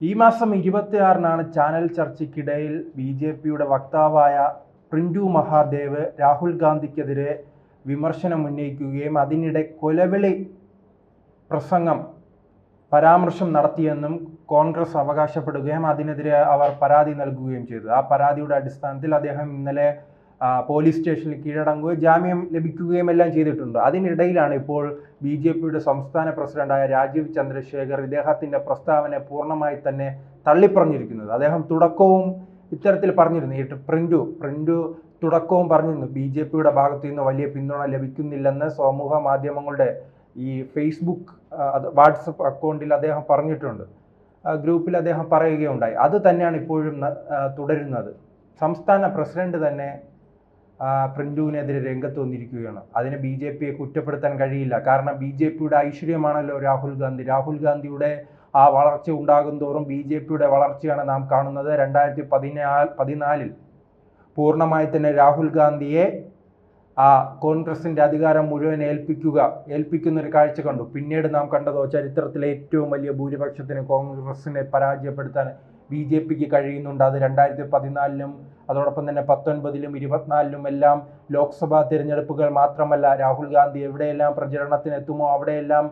ഈ മാസം 26-നാണ് channel ചർച്ചയ്ക്കിടയിൽ ബി.ജെ.പിയുടെ വക്താവായ print Mahadev Rahul ഗാന്ധിക്കെതിരെ വിമർശനം ഉന്നയിക്കുകയും അതിനിടെ കൊലവിളി പരാമർശം നടത്തിയെന്നും കോൺഗ്രസ് അവകാശപ്പെടുകയും അതിനെതിരെ അവർ പരാതി നൽകുകയും ചെയ്തു. ആ പരാതിയുടെ അടിസ്ഥാനത്തിൽ അദ്ദേഹം ഇന്നലെ പോലീസ് സ്റ്റേഷനിൽ കീഴടങ്ങുകയും ജാമ്യം ലഭിക്കുകയും എല്ലാം ചെയ്തിട്ടുണ്ട്. അതിനിടയിലാണ് ഇപ്പോൾ ബി.ജെ.പിയുടെ സംസ്ഥാന പ്രസിഡന്റായ രാജീവ് ചന്ദ്രശേഖർ ഇദ്ദേഹത്തിൻ്റെ പ്രസ്താവന പൂർണ്ണമായി തന്നെ തള്ളിപ്പറഞ്ഞിരിക്കുന്നത്. അദ്ദേഹം തുടക്കവും ഇത്തരത്തിൽ പറഞ്ഞിരുന്നു. പ്രിന്റു തുടക്കവും പറഞ്ഞിരുന്നു ബി.ജെ.പിയുടെ ഭാഗത്തു നിന്ന് വലിയ പിന്തുണ ലഭിക്കുന്നില്ലെന്ന് സമൂഹ മാധ്യമങ്ങളുടെ ഈ ഫേസ്ബുക്ക് വാട്സപ്പ് അക്കൗണ്ടിൽ അദ്ദേഹം പറഞ്ഞിട്ടുണ്ട്. ഗ്രൂപ്പിൽ അദ്ദേഹം പറയുകയുണ്ടായി. അത് തന്നെയാണ് ഇപ്പോഴും തുടരുന്നത്. സംസ്ഥാന പ്രസിഡന്റ് തന്നെ പ്രിന്റുവിനെതിരെ രംഗത്ത് വന്നിരിക്കുകയാണ്. അതിന് ബി.ജെ.പിയെ കുറ്റപ്പെടുത്താൻ കഴിയില്ല. കാരണം ബി.ജെ.പിയുടെ ഐശ്വര്യമാണല്ലോ രാഹുൽ ഗാന്ധിയുടെ ആ വളർച്ച ഉണ്ടാകും തോറും ബി.ജെ.പിയുടെ വളർച്ചയാണ് നാം കാണുന്നത്. 2014 പൂർണ്ണമായി തന്നെ രാഹുൽ ഗാന്ധിയെ കോൺഗ്രസിന്റെ അധികാരം മുഴുവൻ ഏൽപ്പിക്കുന്ന ഒരു കാഴ്ച കണ്ടു. പിന്നീട് നാം കണ്ടതോ ചരിത്രത്തിലെ ഏറ്റവും വലിയ ഭൂരിപക്ഷത്തിന് കോൺഗ്രസിനെ പരാജയപ്പെടുത്താൻ ബി.ജെ.പിക്ക് കഴിയുന്നുണ്ട്. അത് 2014 അതോടൊപ്പം തന്നെ 19 24 എല്ലാം ലോക്സഭാ തിരഞ്ഞെടുപ്പുകൾ മാത്രമല്ല, രാഹുൽ ഗാന്ധി എവിടെയെല്ലാം പ്രചരണത്തിനെത്തുമോ അവിടെയെല്ലാം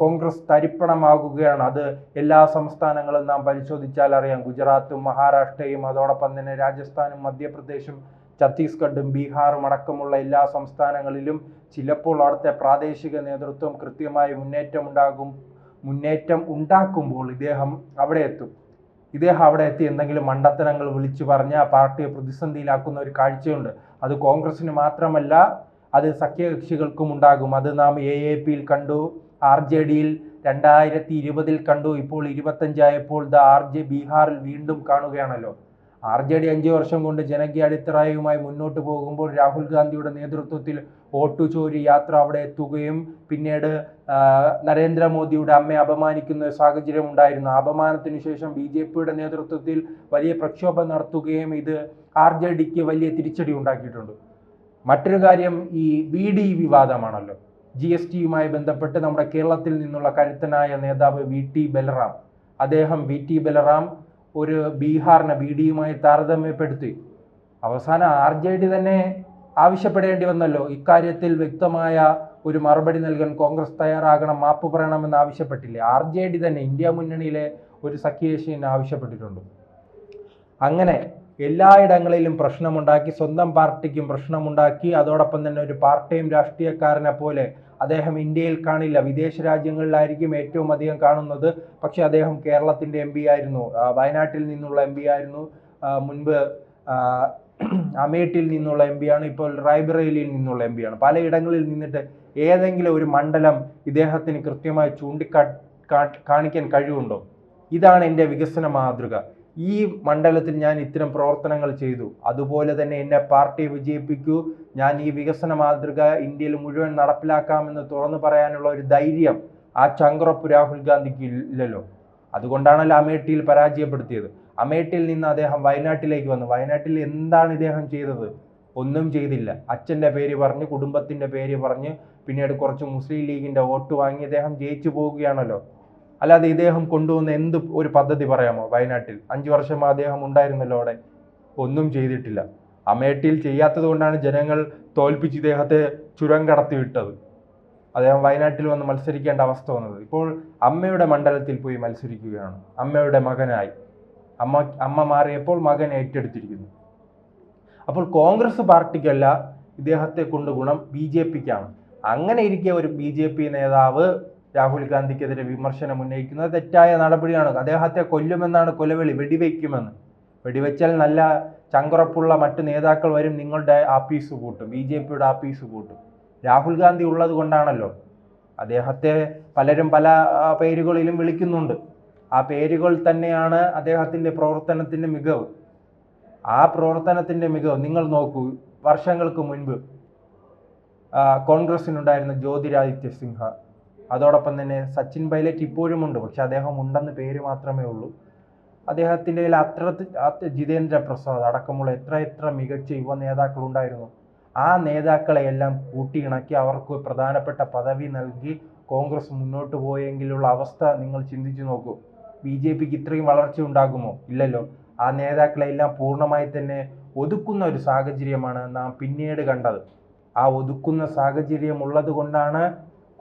കോൺഗ്രസ് തരിപ്പണമാകുകയാണ്. അത് എല്ലാ സംസ്ഥാനങ്ങളും നാം പരിശോധിച്ചാൽ അറിയാം. ഗുജറാത്തും മഹാരാഷ്ട്രയും അതോടൊപ്പം തന്നെ രാജസ്ഥാനും മധ്യപ്രദേശും ഛത്തീസ്ഗഡും ബീഹാറും അടക്കമുള്ള എല്ലാ സംസ്ഥാനങ്ങളിലും ചിലപ്പോൾ അവിടുത്തെ പ്രാദേശിക നേതൃത്വം കൃത്യമായി മുന്നേറ്റം ഉണ്ടാക്കുമ്പോൾ ഇദ്ദേഹം അവിടെ എത്തി എന്തെങ്കിലും മണ്ടത്തരങ്ങൾ വിളിച്ചു പറഞ്ഞ് ആ പാർട്ടിയെ പ്രതിസന്ധിയിലാക്കുന്ന ഒരു കാഴ്ചയുണ്ട്. അത് കോൺഗ്രസിന് മാത്രമല്ല, അത് സഖ്യകക്ഷികൾക്കും ഉണ്ടാകും. അത് നാം AAP-യിൽ കണ്ടു, RJD-യിൽ 2020 കണ്ടു, ഇപ്പോൾ 25 ആയപ്പോൾ ബീഹാറിൽ വീണ്ടും കാണുകയാണല്ലോ. RJD 5 വർഷം കൊണ്ട് ജനകീയ അടിത്തറയുമായി മുന്നോട്ട് പോകുമ്പോൾ രാഹുൽ ഗാന്ധിയുടെ നേതൃത്വത്തിൽ ഓട്ടുചോരി യാത്ര അവിടെ എത്തുകയും പിന്നീട് നരേന്ദ്രമോദിയുടെ അമ്മയെ അപമാനിക്കുന്ന സാഹചര്യം ഉണ്ടായിരുന്നു. അപമാനത്തിന് ശേഷം ബി.ജെ.പിയുടെ നേതൃത്വത്തിൽ വലിയ പ്രക്ഷോഭം നടത്തുകയും ഇത് RJDക്ക് വലിയ തിരിച്ചടി ഉണ്ടാക്കിയിട്ടുണ്ട്. മറ്റൊരു കാര്യം ഈ VD വിവാദമാണല്ലോ. GSTയുമായി ബന്ധപ്പെട്ട് നമ്മുടെ കേരളത്തിൽ നിന്നുള്ള കരുത്തനായ നേതാവ് VT ബലറാം ഒരു ബീഹാറിനെ VDയുമായി താരതമ്യപ്പെടുത്തി. അവസാനം RJD തന്നെ ആവശ്യപ്പെടേണ്ടി വന്നല്ലോ. ഇക്കാര്യത്തിൽ വ്യക്തമായ ഒരു മറുപടി നൽകാൻ കോൺഗ്രസ് തയ്യാറാകണം, മാപ്പ് പറയണമെന്ന് ആവശ്യപ്പെട്ടില്ലേ? RJD തന്നെ ഇന്ത്യ മുന്നണിയിലെ ഒരു സഖ്യകക്ഷിയെ ആവശ്യപ്പെട്ടിട്ടുണ്ട്. അങ്ങനെ എല്ലായിടങ്ങളിലും പ്രശ്നമുണ്ടാക്കി, സ്വന്തം പാർട്ടിക്കും പ്രശ്നമുണ്ടാക്കി. അതോടൊപ്പം തന്നെ ഒരു പാർട്ട് ടൈം രാഷ്ട്രീയക്കാരനെ പോലെ അദ്ദേഹം ഇന്ത്യയിൽ കാണില്ല, വിദേശ രാജ്യങ്ങളിലായിരിക്കും ഏറ്റവും അധികം കാണുന്നത്. പക്ഷെ അദ്ദേഹം കേരളത്തിൻ്റെ MP ആയിരുന്നു, വയനാട്ടിൽ നിന്നുള്ള MP ആയിരുന്നു, മുൻപ് അമേഠിയിൽ നിന്നുള്ള MP ആണ്, ഇപ്പോൾ റായ്ബറേലിയിൽ നിന്നുള്ള MP ആണ്. പലയിടങ്ങളിൽ നിന്നിട്ട് ഏതെങ്കിലും ഒരു മണ്ഡലം ഇദ്ദേഹത്തിന് കൃത്യമായി കാണിക്കാൻ കഴിവുണ്ടോ? ഇതാണ് എൻ്റെ വികസന മാതൃക, ഈ മണ്ഡലത്തിൽ ഞാൻ ഇത്തരം പ്രവർത്തനങ്ങൾ ചെയ്തു, അതുപോലെ തന്നെ എന്നെ പാർട്ടി വിജയിപ്പിക്കൂ, ഞാൻ ഈ വികസന മാതൃക ഇന്ത്യയിൽ മുഴുവൻ നടപ്പിലാക്കാമെന്ന് തുറന്നു പറയാനുള്ള ഒരു ധൈര്യം, ആ ചങ്കുറപ്പ് രാഹുൽ ഗാന്ധിക്ക് ഇല്ലല്ലോ. അതുകൊണ്ടാണല്ലോ അമേഠിയിൽ പരാജയപ്പെടുത്തിയത്. അമേഠിയിൽ നിന്ന് അദ്ദേഹം വയനാട്ടിലേക്ക് വന്നു. വയനാട്ടിൽ എന്താണ് ഇദ്ദേഹം ചെയ്തത്? ഒന്നും ചെയ്തില്ല. അച്ഛൻ്റെ പേര് പറഞ്ഞ്, കുടുംബത്തിൻ്റെ പേര് പറഞ്ഞ്, പിന്നീട് കുറച്ച് മുസ്ലിം ലീഗിൻ്റെ വോട്ട് വാങ്ങി ഇദ്ദേഹം ജയിച്ചു പോവുകയാണല്ലോ. അല്ലാതെ ഇദ്ദേഹം കൊണ്ടുവന്ന എന്ത് ഒരു പദ്ധതി പറയാമോ? വയനാട്ടിൽ 5 വർഷം അദ്ദേഹം ഉണ്ടായിരുന്നല്ലോ, അവിടെ ഒന്നും ചെയ്തിട്ടില്ല. അമേഠിയിൽ ചെയ്യാത്തത് കൊണ്ടാണ് ജനങ്ങൾ തോൽപ്പിച്ച് ഇദ്ദേഹത്തെ ചുരം കടത്തി വിട്ടത്. അദ്ദേഹം വയനാട്ടിൽ വന്ന് മത്സരിക്കേണ്ട അവസ്ഥ വന്നത്. ഇപ്പോൾ അമ്മയുടെ മണ്ഡലത്തിൽ പോയി മത്സരിക്കുകയാണ്, അമ്മയുടെ മകനായി. അമ്മ മാറിയപ്പോൾ മകൻ ഏറ്റെടുത്തിരിക്കുന്നു. അപ്പോൾ കോൺഗ്രസ് പാർട്ടിക്കല്ല ഇദ്ദേഹത്തെ കൊണ്ട് ഗുണം, BJPക്കാണ്. അങ്ങനെ ഇരിക്കെ ഒരു BJP നേതാവ് രാഹുൽ ഗാന്ധിക്കെതിരെ വിമർശനം ഉന്നയിക്കുന്നത് തെറ്റായ നടപടിയാണ്. അദ്ദേഹത്തെ കൊല്ലുമെന്നാണ് കൊലവിളി, വെടിവെക്കുമെന്ന്. വെടിവെച്ചാൽ നല്ല ചങ്കുറപ്പുള്ള മറ്റു നേതാക്കൾ വരും, നിങ്ങളുടെ ആപ്പീസ് പൂട്ടും, BJPയുടെ ആപ്പീസ് പൂട്ടും. രാഹുൽ ഗാന്ധി ഉള്ളത് കൊണ്ടാണല്ലോ. അദ്ദേഹത്തെ പലരും പല പേരുകളിലും വിളിക്കുന്നുണ്ട്. ആ പേരുകൾ തന്നെയാണ് അദ്ദേഹത്തിൻ്റെ പ്രവർത്തനത്തിൻ്റെ മികവ്. ആ പ്രവർത്തനത്തിൻ്റെ മികവ് നിങ്ങൾ നോക്കൂ. വർഷങ്ങൾക്ക് മുൻപ് കോൺഗ്രസിനുണ്ടായിരുന്ന ജ്യോതിരാദിത്യ സിൻഹ, അതോടൊപ്പം തന്നെ സച്ചിൻ പൈലറ്റ് ഇപ്പോഴും ഉണ്ട്, പക്ഷെ അദ്ദേഹം ഉണ്ടെന്ന് പേര് മാത്രമേ ഉള്ളൂ. അദ്ദേഹത്തിൻ്റെ ജിതേന്ദ്ര പ്രസാദ് അടക്കമുള്ള എത്ര മികച്ച യുവ നേതാക്കൾ ഉണ്ടായിരുന്നു. ആ നേതാക്കളെയെല്ലാം കൂട്ടിയിണക്കി അവർക്ക് പ്രധാനപ്പെട്ട പദവി നൽകി കോൺഗ്രസ് മുന്നോട്ട് പോയെങ്കിലുള്ള അവസ്ഥ നിങ്ങൾ ചിന്തിച്ചു നോക്കൂ. BJPക്ക് ഇത്രയും വളർച്ച ഉണ്ടാകുമോ? ഇല്ലല്ലോ. ആ നേതാക്കളെല്ലാം പൂർണ്ണമായി തന്നെ ഒതുക്കുന്ന ഒരു സാഹചര്യമാണ് നാം പിന്നീട് കണ്ടത്. ആ ഒതുക്കുന്ന സാഹചര്യം ഉള്ളത് കൊണ്ടാണ്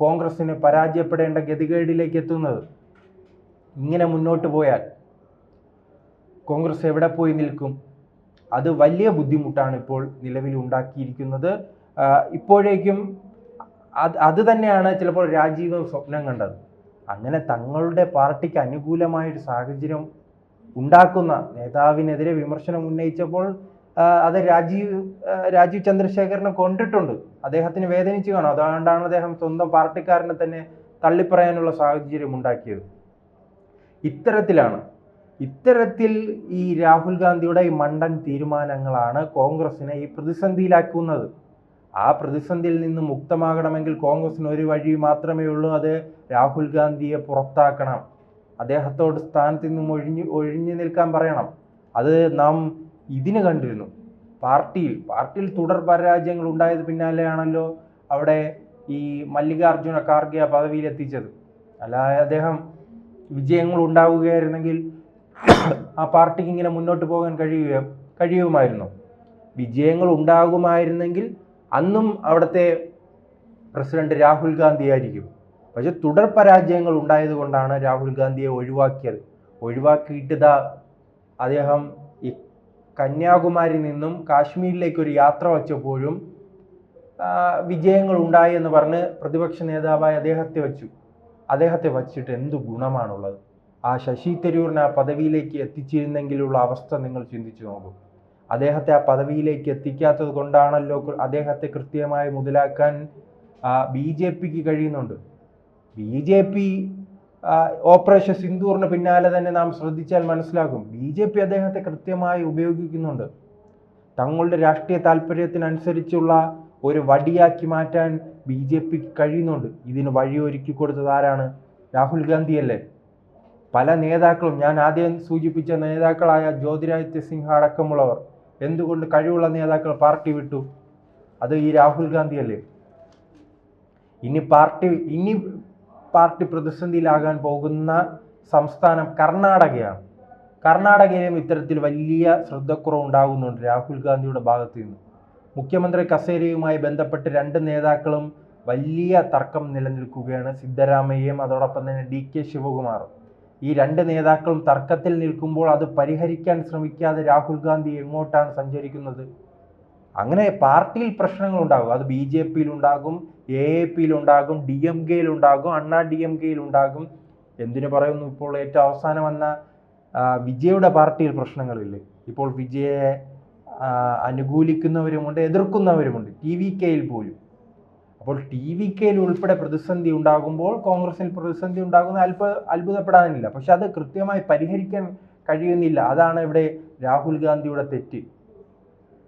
കോൺഗ്രസിന് പരാജയപ്പെടേണ്ട ഗതികേടിലേക്ക് എത്തുന്നത്. ഇങ്ങനെ മുന്നോട്ട് പോയാൽ കോൺഗ്രസ് എവിടെ പോയി നിൽക്കും? അത് വലിയ ബുദ്ധിമുട്ടാണ് ഇപ്പോൾ നിലവിൽ ഉണ്ടാക്കിയിരിക്കുന്നത്. ഇപ്പോഴേക്കും അത് തന്നെയാണ് ചിലപ്പോൾ രാജീവ് സ്വപ്നം കണ്ടത്. അങ്ങനെ തങ്ങളുടെ പാർട്ടിക്ക് അനുകൂലമായൊരു സാഹചര്യം ഉണ്ടാക്കുന്ന നേതാവിനെതിരെ വിമർശനം ഉന്നയിച്ചപ്പോൾ അത് രാജീവ് ചന്ദ്രശേഖരനെ കൊണ്ടിട്ടുണ്ട്. അദ്ദേഹത്തിന് വേദനിച്ചു കാണും. അതുകൊണ്ടാണ് അദ്ദേഹം സ്വന്തം പാർട്ടിക്കാരനെ തന്നെ തള്ളിപ്പറയാനുള്ള സാഹചര്യം ഉണ്ടാക്കിയത്. ഇത്തരത്തിൽ ഈ രാഹുൽ ഗാന്ധിയുടെ ഈ മണ്ടൻ തീരുമാനങ്ങളാണ് കോൺഗ്രസിനെ ഈ പ്രതിസന്ധിയിലാക്കുന്നത്. ആ പ്രതിസന്ധിയിൽ നിന്ന് മുക്തമാകണമെങ്കിൽ കോൺഗ്രസിന് ഒരു വഴി മാത്രമേ ഉള്ളൂ. അത് രാഹുൽ ഗാന്ധിയെ പുറത്താക്കണം. അദ്ദേഹത്തോട് സ്ഥാനത്ത് നിന്നും ഒഴിഞ്ഞു നിൽക്കാൻ പറയണം. അത് നാം ഇതിന് കണ്ടിരുന്നു. പാർട്ടിയിൽ തുടർ പരാജയങ്ങൾ ഉണ്ടായത് പിന്നാലെയാണല്ലോ അവിടെ ഈ മല്ലികാർജുന ഖാർഗെ പദവിയിൽ എത്തിച്ചത്. അല്ലാതെ അദ്ദേഹം വിജയങ്ങൾ ഉണ്ടാവുകയായിരുന്നെങ്കിൽ ആ പാർട്ടിക്ക് ഇങ്ങനെ മുന്നോട്ട് പോകാൻ കഴിയുമായിരുന്നു. വിജയങ്ങൾ ഉണ്ടാകുമായിരുന്നെങ്കിൽ അന്നും അവിടുത്തെ പ്രസിഡന്റ് രാഹുൽ ഗാന്ധി ആയിരിക്കും. പക്ഷെ തുടർ പരാജയങ്ങൾ ഉണ്ടായത് കൊണ്ടാണ് രാഹുൽ ഗാന്ധിയെ ഒഴിവാക്കിയത്. ഒഴിവാക്കിയിട്ട് അദ്ദേഹം ഈ കന്യാകുമാരി നിന്നും കാശ്മീരിലേക്ക് ഒരു യാത്ര വച്ചപ്പോഴും വിജയങ്ങൾ ഉണ്ടായി എന്ന് പറഞ്ഞ് പ്രതിപക്ഷ നേതാവായി അദ്ദേഹത്തെ വച്ചിട്ട് എന്ത് ഗുണമാണുള്ളത്? ആ ശശി തരൂരിനെ ആ പദവിയിലേക്ക് എത്തിച്ചിരുന്നെങ്കിലുള്ള അവസ്ഥ നിങ്ങൾ ചിന്തിച്ചു നോക്കും. അദ്ദേഹത്തെ ആ പദവിയിലേക്ക് എത്തിക്കാത്തത് കൊണ്ടാണല്ലോ അദ്ദേഹത്തെ കൃത്യമായി മുതലാക്കാൻ BJPക്ക് കഴിയുന്നുണ്ട്. BJP ഓപ്പറേഷൻ സിന്ദൂറിന് പിന്നാലെ തന്നെ നാം ശ്രദ്ധിച്ചാൽ മനസ്സിലാകും. BJP അദ്ദേഹത്തെ കൃത്യമായി ഉപയോഗിക്കുന്നുണ്ട്. തങ്ങളുടെ രാഷ്ട്രീയ താല്പര്യത്തിനനുസരിച്ചുള്ള ഒരു വടിയാക്കി മാറ്റാൻ BJPക്ക് കഴിയുന്നുണ്ട്. ഇതിന് വഴിയൊരുക്കി കൊടുത്തത് ആരാണ്? രാഹുൽ ഗാന്ധിയല്ലേ. പല നേതാക്കളും, ഞാൻ ആദ്യം സൂചിപ്പിച്ച നേതാക്കളായ ജ്യോതിരാദിത്യ സിൻഹ അടക്കമുള്ളവർ, എന്തുകൊണ്ട് കഴിവുള്ള നേതാക്കൾ പാർട്ടി വിട്ടു? അത് ഈ രാഹുൽ ഗാന്ധിയല്ലേ. ഇനി പാർട്ടി പ്രതിസന്ധിയിലാകാൻ പോകുന്ന സംസ്ഥാനം കർണാടകയാണ്. കർണാടകയിലും ഇത്തരത്തിൽ വലിയ ശ്രദ്ധക്കുറവ് ഉണ്ടാകുന്നുണ്ട് രാഹുൽ ഗാന്ധിയുടെ ഭാഗത്തു നിന്ന്. മുഖ്യമന്ത്രി കസേരയുമായി ബന്ധപ്പെട്ട് രണ്ട് നേതാക്കളും വലിയ തർക്കം നിലനിൽക്കുകയാണ്. സിദ്ധരാമയ്യയും അതോടൊപ്പം തന്നെ DK ശിവകുമാറും. ഈ രണ്ട് നേതാക്കളും തർക്കത്തിൽ നിൽക്കുമ്പോൾ അത് പരിഹരിക്കാൻ ശ്രമിക്കാതെ രാഹുൽ ഗാന്ധി എങ്ങോട്ടാണ് സഞ്ചരിക്കുന്നത്? അങ്ങനെ പാർട്ടിയിൽ പ്രശ്നങ്ങൾ ഉണ്ടാകും. അത് BJPയിൽ ഉണ്ടാകും, AAPയിൽ ഉണ്ടാകും, DMKയിൽ ഉണ്ടാകും, അണ്ണാ DMKയിൽ ഉണ്ടാകും. എന്തിനു പറയുന്നു, ഇപ്പോൾ ഏറ്റവും അവസാനം വന്ന വിജയുടെ പാർട്ടിയിൽ പ്രശ്നങ്ങളില്ലേ? ഇപ്പോൾ വിജയെ അനുകൂലിക്കുന്നവരുമുണ്ട്, എതിർക്കുന്നവരുമുണ്ട്, TVKയിൽ പോലും. അപ്പോൾ TVKയിൽ ഉൾപ്പെടെ പ്രതിസന്ധി ഉണ്ടാകുമ്പോൾ കോൺഗ്രസിൽ പ്രതിസന്ധി ഉണ്ടാകുന്ന അത്ഭുതപ്പെടാനില്ല. പക്ഷെ അത് കൃത്യമായി പരിഹരിക്കാൻ കഴിയുന്നില്ല. അതാണ് ഇവിടെ രാഹുൽ ഗാന്ധിയുടെ തെറ്റ്.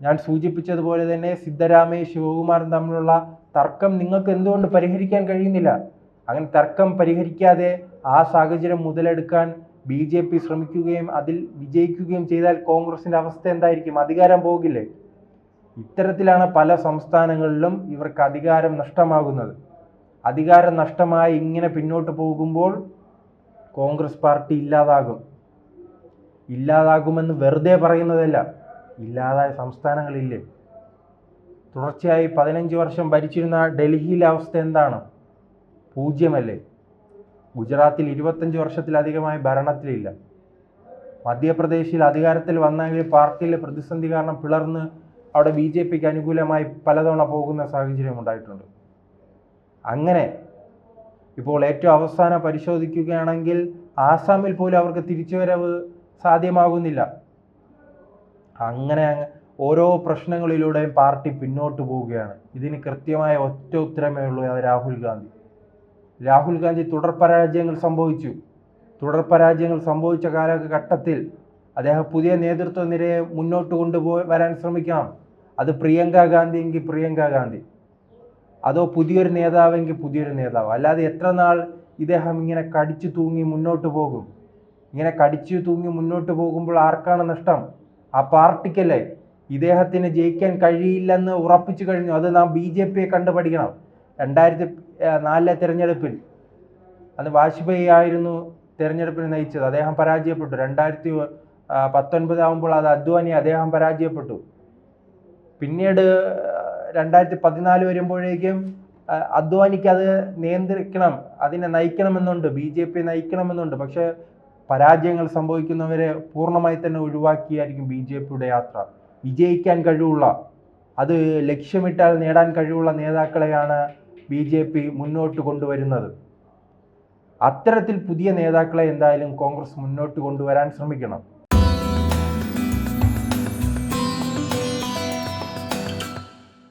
ഞാൻ സൂചിപ്പിച്ചതുപോലെ തന്നെ സിദ്ധരാമയ്യ ശിവകുമാറും തമ്മിലുള്ള തർക്കം നിങ്ങൾക്ക് എന്തുകൊണ്ട് പരിഹരിക്കാൻ കഴിയുന്നില്ല? അങ്ങനെ തർക്കം പരിഹരിക്കാതെ ആ സാഹചര്യം മുതലെടുക്കാൻ BJP ശ്രമിക്കുകയും അതിൽ വിജയിക്കുകയും ചെയ്താൽ കോൺഗ്രസിന്റെ അവസ്ഥ എന്തായിരിക്കും? അധികാരം പോകില്ലേ? ഇത്തരത്തിലാണ് പല സംസ്ഥാനങ്ങളിലും ഇവർക്ക് അധികാരം നഷ്ടമാകുന്നത്. അധികാരം നഷ്ടമായി ഇങ്ങനെ പിന്നോട്ട് പോകുമ്പോൾ കോൺഗ്രസ് പാർട്ടി ഇല്ലാതാകുമെന്ന് വെറുതെ പറയുന്നതല്ല. ഇല്ലാതായ സംസ്ഥാനങ്ങളില്ലേ? തുടർച്ചയായി 15 വർഷം ഭരിച്ചിരുന്ന ഡൽഹിയിലെ അവസ്ഥ എന്താണ്? 0 ഗുജറാത്തിൽ 25 വർഷത്തിലധികമായി ഭരണത്തിലില്ല. മധ്യപ്രദേശിൽ അധികാരത്തിൽ വന്നെങ്കിൽ പാർട്ടിയിലെ പ്രതിസന്ധി കാരണം പിളർന്ന് അവിടെ BJPക്ക് അനുകൂലമായി പലതവണ പോകുന്ന സാഹചര്യം ഉണ്ടായിട്ടുണ്ട്. അങ്ങനെ ഇപ്പോൾ ഏറ്റവും അവസാനം പരിശോധിക്കുകയാണെങ്കിൽ ആസാമിൽ പോലും അവർക്ക് തിരിച്ചുവരവ് സാധ്യമാകുന്നില്ല. അങ്ങനെ ഓരോ പ്രശ്നങ്ങളിലൂടെയും പാർട്ടി പിന്നോട്ട് പോവുകയാണ്. ഇതിന് കൃത്യമായ ഒറ്റ ഉത്തരമേ ഉള്ളൂ, അത് രാഹുൽ ഗാന്ധി തുടർ പരാജയങ്ങൾ സംഭവിച്ച കാലഘട്ടത്തിൽ അദ്ദേഹം പുതിയ നേതൃത്വ നിരയെ മുന്നോട്ട് വരാൻ ശ്രമിക്കണം. അത് പ്രിയങ്ക ഗാന്ധി എങ്കിൽ പ്രിയങ്ക ഗാന്ധി, അതോ പുതിയൊരു നേതാവെങ്കിൽ പുതിയൊരു നേതാവ്. അല്ലാതെ എത്ര നാൾ ഇദ്ദേഹം ഇങ്ങനെ കടിച്ചു തൂങ്ങി മുന്നോട്ട് പോകും? ഇങ്ങനെ കടിച്ചു തൂങ്ങി മുന്നോട്ട് പോകുമ്പോൾ ആർക്കാണ് നഷ്ടം? ആ പാർട്ടിക്കല്ലേ. ഇദ്ദേഹത്തിന് ജയിക്കാൻ കഴിയില്ലെന്ന് ഉറപ്പിച്ചു കഴിഞ്ഞു. അത് നാം BJPയെ കണ്ടുപഠിക്കണം. 2004 തെരഞ്ഞെടുപ്പിൽ അന്ന് വാജ്പേയി ആയിരുന്നു തെരഞ്ഞെടുപ്പിന് നയിച്ചത്. അദ്ദേഹം പരാജയപ്പെട്ടു. 2019 ആകുമ്പോൾ അത് അദ്വാനി അദ്ദേഹം പരാജയപ്പെട്ടു. പിന്നീട് 2014 വരുമ്പോഴേക്കും അദ്വാനിക്ക് അത് നിയന്ത്രിക്കണം, അതിനെ നയിക്കണമെന്നുണ്ട്, BJP നയിക്കണമെന്നുണ്ട്. പക്ഷെ പരാജയങ്ങൾ സംഭവിക്കുന്നവരെ പൂർണ്ണമായി തന്നെ ഒഴിവാക്കിയായിരിക്കും BJPയുടെ യാത്ര. വിജയിക്കാൻ കഴിവുള്ള, അത് ലക്ഷ്യമിട്ടാൽ നേടാൻ കഴിവുള്ള നേതാക്കളെയാണ് BJP മുന്നോട്ട് കൊണ്ടുവരുന്നത്. അത്തരത്തിൽ പുതിയ നേതാക്കളെ എന്തായാലും കോൺഗ്രസ് മുന്നോട്ട് കൊണ്ടുവരാൻ ശ്രമിക്കണം.